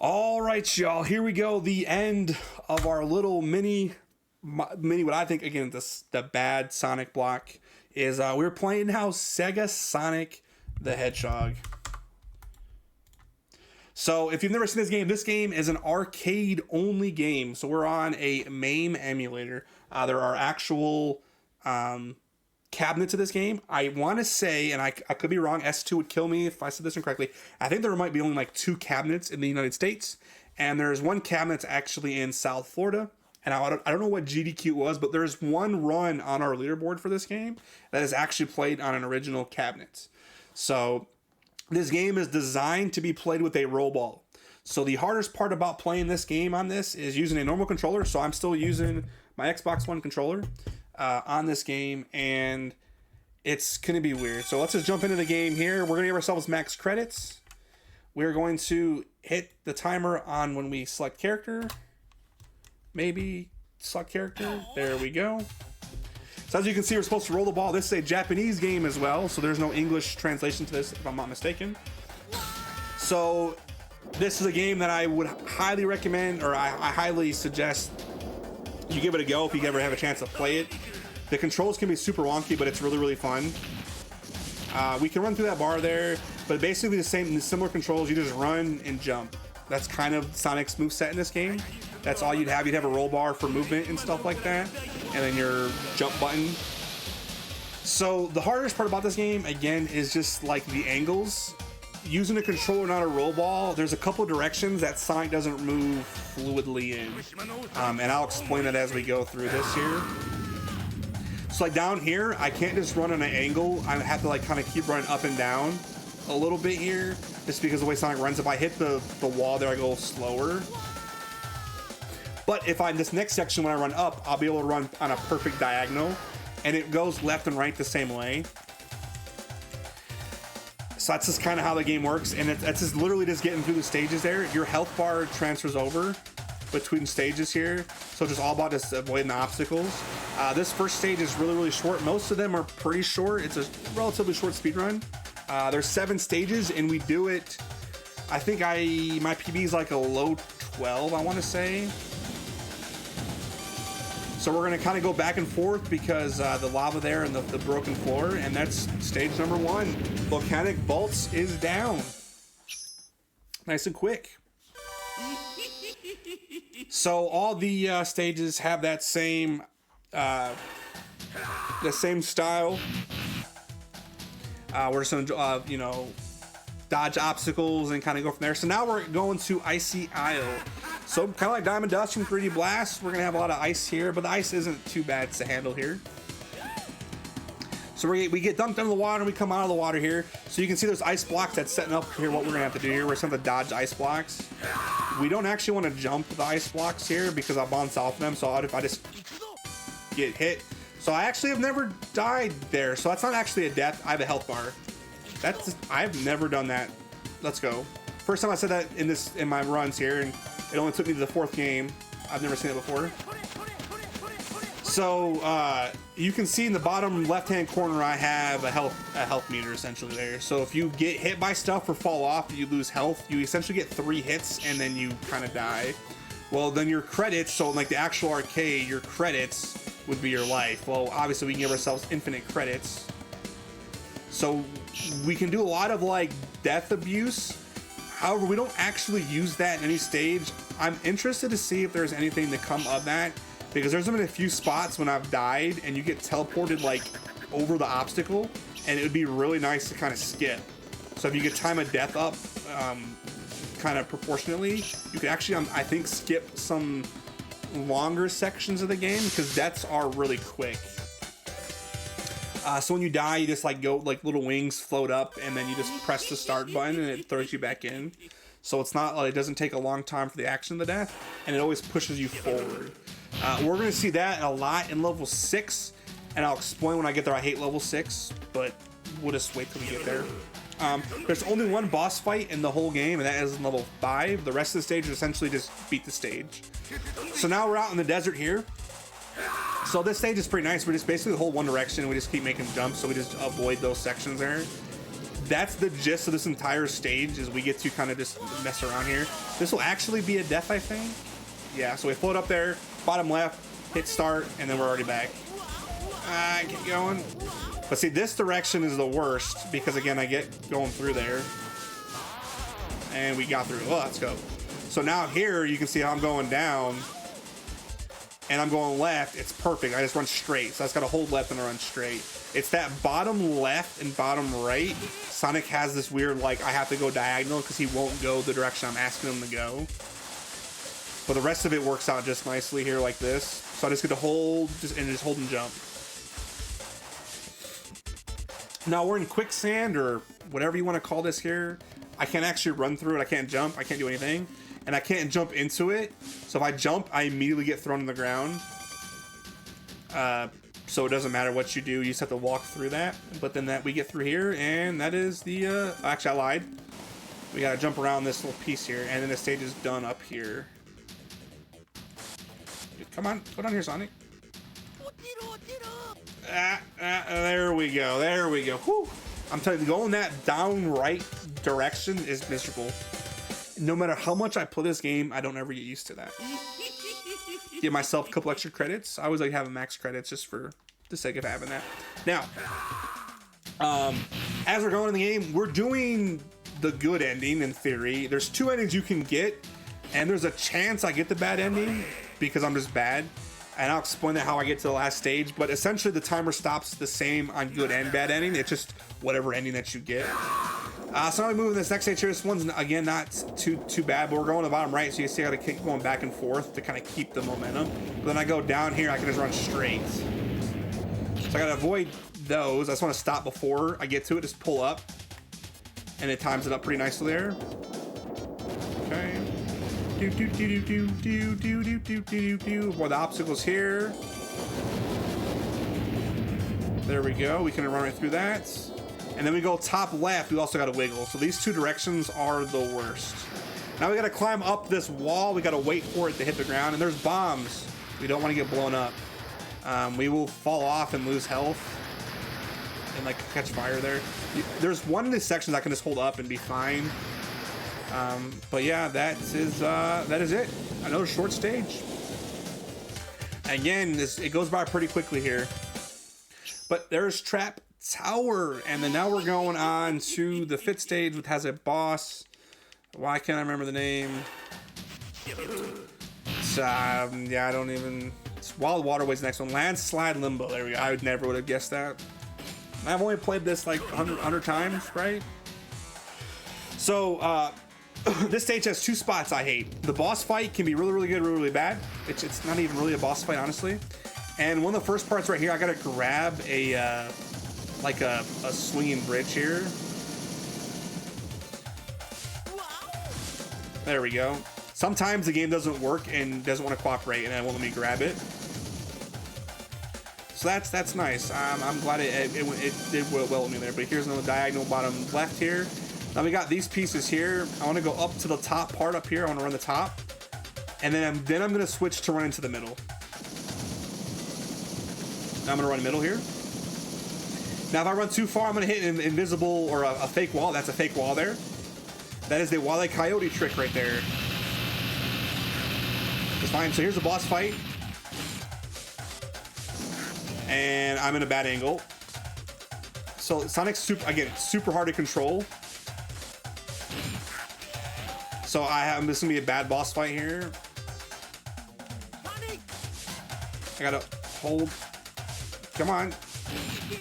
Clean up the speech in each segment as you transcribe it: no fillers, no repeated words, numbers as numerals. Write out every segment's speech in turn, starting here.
All right, y'all, here we go. The end of our little mini, what I think, again, the bad Sonic block is we're playing now SegaSonic the Hedgehog. So if you've never seen this game is an arcade-only game. So we're on a MAME emulator. There are actual cabinets to this game. I want to say, and I could be wrong, S2 would kill me if I said this incorrectly, I think there might be only like 2 cabinets in the United States, and there's one cabinet that's actually in South Florida, and I don't know what GDQ was, but there's one run on our leaderboard for this game that is actually played on an original cabinet. So this game is designed to be played with a roll ball. So the hardest part about playing this game on this is using a normal controller, so I'm still using my Xbox One controller on this game, and it's gonna be weird. So let's just jump into the game here. We're gonna give ourselves max credits. We're going to hit the timer on when we select character. Maybe select character. There we go. So as you can see, we're supposed to roll the ball. This is a Japanese game as well, so there's no English translation to this if I'm not mistaken. So this is a game that I would highly recommend, or I highly suggest you give it a go if you ever have a chance to play it. The controls can be super wonky, but it's really, really fun. We can run through that bar there, but basically the similar controls. You just run and jump. That's kind of Sonic's moveset in this game. That's all you'd have. You'd have a roll bar for movement and stuff like that, and then your jump button. So the hardest part about this game, again, is just like the angles. Using a controller, not a roll ball, there's a couple directions that Sonic doesn't move fluidly in. And I'll explain it as we go through this here. So like down here, I can't just run on an angle. I have to like kind of keep running up and down a little bit here, just because the way Sonic runs. If I hit the wall there, I go slower. But if I'm this next section, when I run up, I'll be able to run on a perfect diagonal, and it goes left and right the same way. So that's just kind of how the game works, and that's just literally just getting through the stages there. Your health bar transfers over between stages here, so it's just all about just avoiding the obstacles. This first stage is really, really short. Most of them are pretty short. It's a relatively short speed run. There's 7 stages, and we do it, I think my PB is like a low 12, I want to say. So we're going to kind of go back and forth because the lava there and the broken floor, and that's stage number 1. Volcanic Vaults is down. Nice and quick. So all the stages have that same style. We're just gonna dodge obstacles and kind of go from there. So now we're going to Icy Isle. So kind of like Diamond Dust from 3D Blast, we're gonna have a lot of ice here, but the ice isn't too bad to handle here. So we get dumped into the water and we come out of the water here. So you can see there's ice blocks that's setting up here what we're gonna have to do here. We're just gonna have to dodge ice blocks. We don't actually want to jump the ice blocks here because I'll bounce off them. So if I just get hit. So I actually have never died there. So that's not actually a death. I have a health bar. I've never done that. Let's go. First time I said that in my runs here, and it only took me to the 4th game. I've never seen it before. So you can see in the bottom left-hand corner, I have a health meter essentially there. So if you get hit by stuff or fall off, you lose health. You essentially get 3 hits and then you kind of die. Well, then your credits, so like the actual arcade, your credits would be your life. Well, obviously we can give ourselves infinite credits. So we can do a lot of like death abuse. However, we don't actually use that in any stage. I'm interested to see if there's anything to come of that, because there's been a few spots when I've died and you get teleported like over the obstacle, and it would be really nice to kind of skip. So if you get time of death up kind of proportionately, you can actually, I think, skip some longer sections of the game because deaths are really quick. So when you die, you just like go, like little wings float up, and then you just press the start button and it throws you back in. So it's not like, it doesn't take a long time for the action of the death, and it always pushes you forward. We're going to see that a lot in level 6, and I'll explain when I get there. I hate level 6, but we'll just wait till we get there. There's only one boss fight in the whole game, and that is in level 5. The rest of the stage is essentially just beat the stage. So now we're out in the desert here. So this stage is pretty nice. We just basically hold one direction and we just keep making jumps, so we just avoid those sections there. that's the gist of this entire stage, is we get to kind of just mess around here. This will actually be a death, I think. Yeah, so we float up there, bottom left, hit start, and then we're already back. Get going. But see, this direction is the worst because, again, I get going through there. And we got through. Oh, let's go. So now here, you can see how I'm going down. And I'm going left. It's perfect. I just run straight. So I just got to hold left and run straight. It's that bottom left and bottom right. Sonic has this weird, like, I have to go diagonal because he won't go the direction I'm asking him to go. But the rest of it works out just nicely here like this. So I just get to hold and hold and jump. Now we're in quicksand, or whatever you want to call this here. I can't actually run through it. I can't jump. I can't do anything. And I can't jump into it. So if I jump, I immediately get thrown on the ground. So it doesn't matter what you do. You just have to walk through that. But then we get through here, and that is the... actually, I lied. We got to jump around this little piece here, and then the stage is done up here. Come on. Go down here, Sonic. There we go. There we go. Whew. I'm telling you, going that down right direction is miserable. No matter how much I play this game, I don't ever get used to that. Give myself a couple extra credits. I always like having max credits just for the sake of having that. Now, as we're going in the game, we're doing the good ending in theory. There's 2 endings you can get, and there's a chance I get the bad ending because I'm just bad. And I'll explain that how I get to the last stage. But essentially, the timer stops the same on good and bad ending. It's just whatever ending that you get. So now we move to this next stage here. This one's, again, not too bad, but we're going to the bottom right, so you see I got to keep going back and forth to kind of keep the momentum. But then I go down here, I can just run straight. So I got to avoid those. I just want to stop before I get to it, just pull up. And it times it up pretty nicely there. Okay. Avoid the obstacles here. There we go. We can run right through that. And then we go top left, we also got to wiggle. So these 2 directions are the worst. Now we got to climb up this wall. We got to wait for it to hit the ground. And there's bombs. We don't want to get blown up. We will fall off and lose health. And like catch fire there. There's one in these sections I can just hold up and be fine. But yeah, that is it. Another short stage. Again, it goes by pretty quickly here. But there's Trap Tower, and then now we're going on to the 5th stage, which has a boss. Why can't I remember the name? Yeah, I don't even. It's Wild Waterways. Next one, Landslide Limbo. There we go. I never would have guessed that. I've only played this like 100 times, right? So this stage has 2 spots I hate. The boss fight can be really, really good, really, really bad. It's not even really a boss fight, honestly. And one of the first parts right here, I gotta grab a like a swinging bridge here. There we go. Sometimes the game doesn't work and doesn't want to cooperate, and it won't let me grab it. So that's nice. I'm glad it did well with me there. But here's another diagonal bottom left here. Now we got these pieces here. I want to go up to the top part up here. I want to run the top, and then I'm gonna switch to run into the middle. Now I'm gonna run middle here. Now, if I run too far, I'm going to hit an invisible or a fake wall. That's a fake wall there. That is the Wile E. Coyote trick right there. It's fine. So here's the boss fight. And I'm in a bad angle. So Sonic's super hard to control. So this is going to be a bad boss fight here. I got to hold. Come on.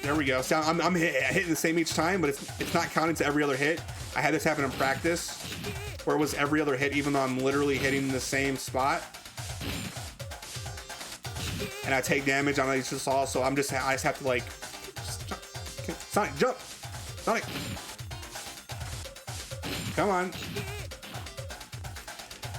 There we go. So I'm hitting the same each time, but it's not counting to every other hit. I had this happen in practice, where it was every other hit, even though I'm literally hitting the same spot. And I take damage on each of all, so I just have to like, Sonic, jump, Sonic, come on.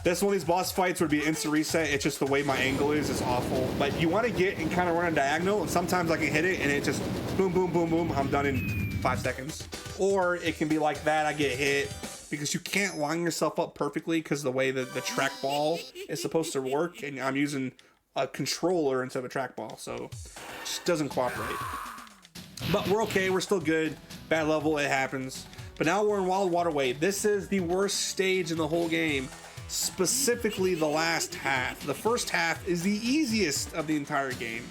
This one of these boss fights would be instant reset. It's just the way my angle is awful. But you want to get and kind of run a diagonal, and sometimes I can hit it and it just boom, boom, boom, boom. I'm done in 5 seconds. Or it can be like that. I get hit because you can't line yourself up perfectly because the way that the trackball is supposed to work, and I'm using a controller instead of a trackball, so it just doesn't cooperate. But we're okay. We're still good. Bad level, it happens. But now we're in Wild Waterway. This is the worst stage in the whole game. Specifically the last half. The first half is the easiest of the entire game.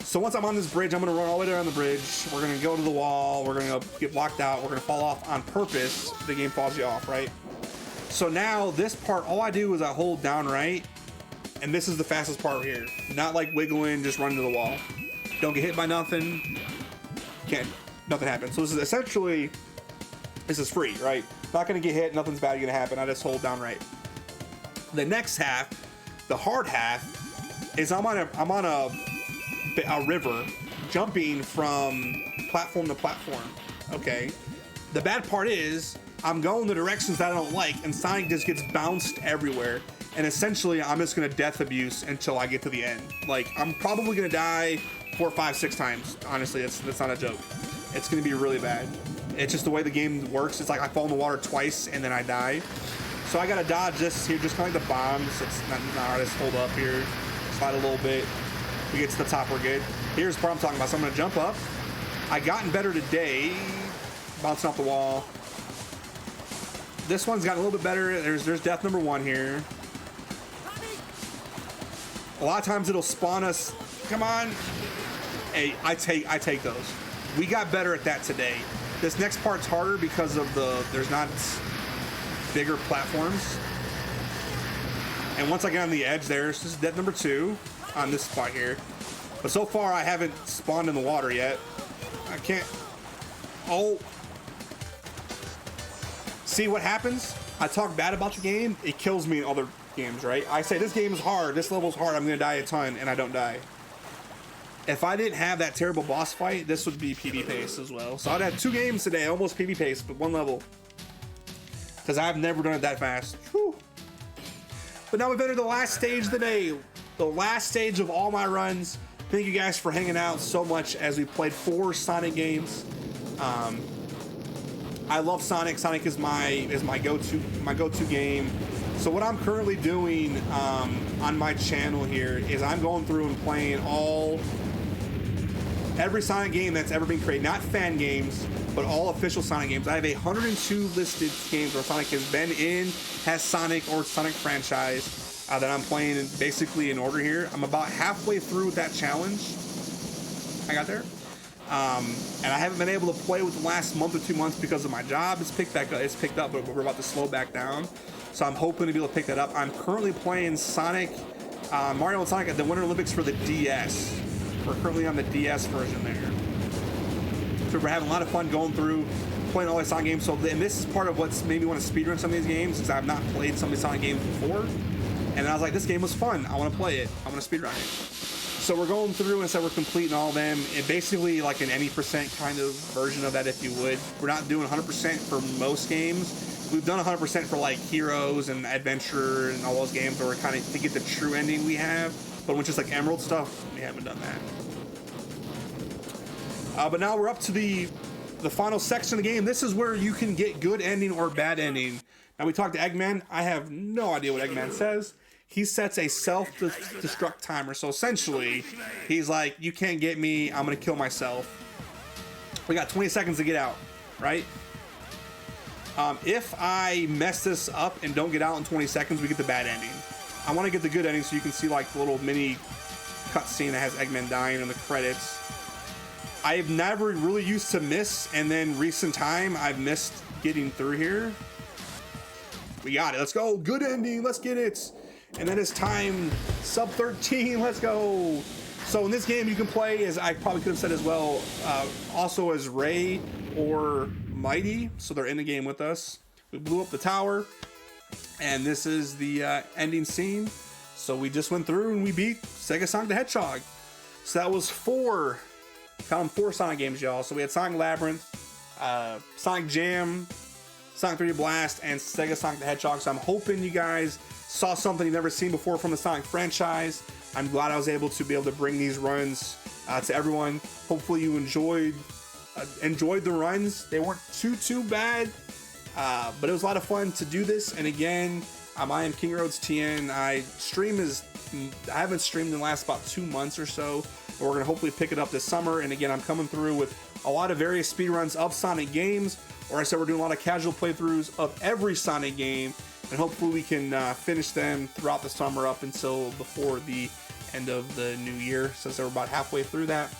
So once I'm on this bridge, I'm gonna run all the way down the bridge. We're gonna go to the wall. We're gonna get blocked out. We're gonna fall off on purpose. The game falls you off, right? So now this part, all I do is I hold down right, and this is the fastest part here. Not like wiggling, just run to the wall. Don't get hit by nothing. Nothing happens. So this is essentially, this is free, right? Not gonna get hit, nothing's bad gonna happen. I just hold down right. The next half, the hard half, is I'm on a river, jumping from platform to platform. Okay. The bad part is I'm going the directions that I don't like, and Sonic just gets bounced everywhere. And essentially, I'm just gonna death abuse until I get to the end. Like, I'm probably gonna die 4, 5, 6 times. Honestly, that's not a joke. It's gonna be really bad. It's just the way the game works. It's like I fall in the water twice and then I die. So I gotta dodge this here, just kind of like the bombs. It's not just hold up here, slide a little bit. We get to the top, we're good. Here's the part I'm talking about. So I'm gonna jump up. I gotten better today, bouncing off the wall. This one's gotten a little bit better. There's death number 1 here. A lot of times it'll spawn us. Come on. Hey, I take those. We got better at that today. This next part's harder because of there's not bigger platforms. And once I get on the edge there, this is death number 2 on this spot here. But so far I haven't spawned in the water yet. I can't. Oh. See what happens? I talk bad about the game, it kills me in other games, right? I say this game is hard, this level's hard, I'm gonna die a ton, and I don't die. If I didn't have that terrible boss fight, this would be PB pace as well. So I'd have 2 games today, almost PB pace, but 1 level. Because I've never done it that fast. Whew. But now we've entered the last stage of the day. The last stage of all my runs. Thank you guys for hanging out so much as we played 4 Sonic games. I love Sonic. Sonic is my go-to game. So what I'm currently doing on my channel here is I'm going through and playing every Sonic game that's ever been created, not fan games, but all official Sonic games. I have 102 listed games where Sonic has been in, has Sonic or Sonic franchise that I'm playing basically in order here. I'm about halfway through that challenge. I got there. And I haven't been able to play with the last month or 2 months because of my job. It's picked up, but we're about to slow back down. So I'm hoping to be able to pick that up. I'm currently playing Sonic, Mario and Sonic at the Winter Olympics for the DS. We're currently on the DS version there. So we're having a lot of fun going through, playing all these Sonic games. And this is part of what's made me want to speedrun some of these games, because I've not played some of these Sonic games before. And I was like, this game was fun. I want to play it. I want to speedrun it. So we're going through and so we're completing all of them. And basically like an any percent kind of version of that, if you would. We're not doing 100% for most games. We've done 100% for like Heroes and Adventure and all those games where we're kind of to get the true ending we have. But when it's just like Emerald stuff, we haven't done that. But now we're up to the final section of the game. This is where you can get good ending or bad ending. Now we talked to Eggman. I have no idea what Eggman says. He sets a self-destruct timer. So essentially, he's like, you can't get me. I'm going to kill myself. We got 20 seconds to get out, right? If I mess this up and don't get out in 20 seconds, we get the bad ending. I want to get the good ending so you can see like the little mini cutscene that has Eggman dying in the credits. I've never really used to miss, and then recent time I've missed getting through here. We got it. Let's go. Good ending. Let's get it. And then it's time, sub 13, let's go. So in this game you can play, as I probably could have said as well, also as Ray or Mighty, so they're in the game with us. We blew up the tower, and this is the ending scene. So we just went through and we beat SegaSonic the Hedgehog. So that was 4 Sonic games, y'all. So we had Sonic Labyrinth, Sonic Jam, Sonic 3D Blast, and SegaSonic the Hedgehog. So I'm hoping you guys saw something you've never seen before from the Sonic franchise. I'm glad I was able to bring these runs to everyone. Hopefully you enjoyed the runs. They weren't too bad, but it was a lot of fun to do this. And again, I am KingRhodesTN. I haven't streamed in the last about 2 months or so. But we're gonna hopefully pick it up this summer. And again, I'm coming through with a lot of various speedruns of Sonic games, or I said we're doing a lot of casual playthroughs of every Sonic game, and hopefully we can finish them throughout the summer up until before the end of the new year, since we're about halfway through that.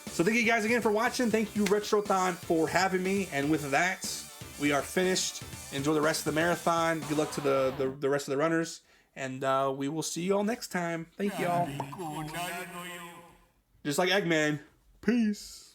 So thank you guys again for watching. Thank you, Retrothon, for having me. And with that, we are finished. Enjoy the rest of the marathon. Good luck to the rest of the runners. And we will see you all next time. Thank you all. Just like Eggman. Peace.